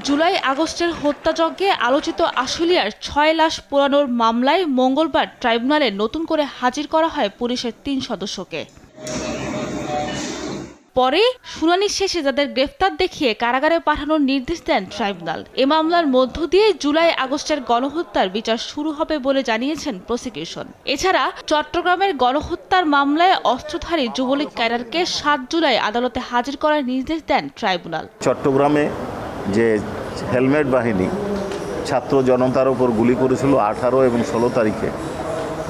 জুলাই আগস্টের হত্যাযজ্ঞে আলোচিত আশুলিয়ার ৬ লাশ পোড়ানোর মামলায় মঙ্গলবার ট্রাইব্যুনালে নতুন করে হাজির করা হয় পুলিশের ৩ সদস্যকে। পরে শুনানি শেষে তাদের গ্রেফতার দেখিয়ে কারাগারে পাঠানোর নির্দেশ দেন ট্রাইব্যুনাল। এ মামলার মধ্য দিয়ে জুলাই আগস্টের গণহত্যার বিচার শুরু হবে বলে জানিয়েছেন প্রসিকিউশন। এছাড়া চট্টগ্রামের গণহত্যার মামলায় অস্ত্রধারী যুবলীগ ক্যাডারকে ৭ জুলাই আদালতে হাজির করার নির্দেশ দেন ট্রাইব্যুনাল। চট্টগ্রামে যে হেলমেট বাহিনী ছাত্র জনতার উপর গুলি করেছিল 18 এবং 16 তারিখে,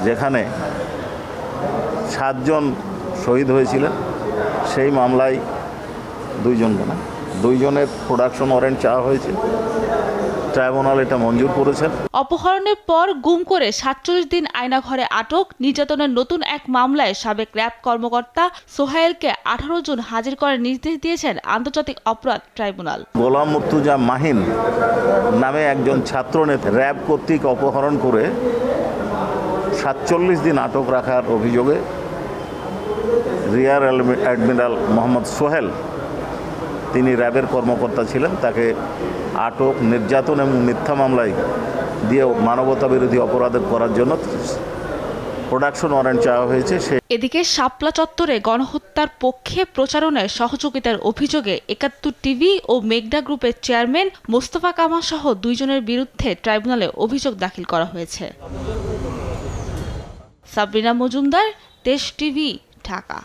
যেখানে 7 জন শহীদ হয়েছিলেন, সেই মামলায় দুইজনের প্রোডাকশন ওয়ারেন্ট চাওয়া হয়েছে। ট্রাইব্যুনাল এটা মঞ্জুর করেছেন। অপহরণের পর গুম করে ৪৭ দিন আয়নাঘরে আটক, নির্যাতনের নতুন এক মামলায় সাবেক র্যাব কর্মকর্তা সোহাইলকে 18 জুন হাজির করার নির্দেশ দিয়েছেন আন্তর্জাতিক অপরাধ ট্রাইব্যুনাল। গোলাম মুর্তুজা মাহিন নামে একজন ছাত্রনেতা র্যাব কর্তৃক অপহরণ করে 47 দিন আটক রাখার অভিযোগে রিয়ার অ্যাডমিরাল মোহাম্মদ সোহেল, তিনি র্যাবের কর্মকর্তা ছিলেন, তাকে আটক, নির্যাতন এবং মিথ্যা মামলায় দিয়ে মানবতা বিরোধী অপরাধ করার জন্য প্রোডাকশন ওয়ারেন্ট চাওয়া হয়েছে। এদিকে শাপলা চত্বরে গণহত্যার পক্ষে প্রচারণায় সহযোগিতার অভিযোগে ৭১ টিভি ও মেঘনা গ্রুপের চেয়ারম্যান মোস্তফা কামাল সহ 2 জনের বিরুদ্ধে ট্রাইব্যুনালে অভিযোগ দাখিল করা হয়েছে। সাবরিনা মজুমদার, দেশ টিভি, ঢাকা।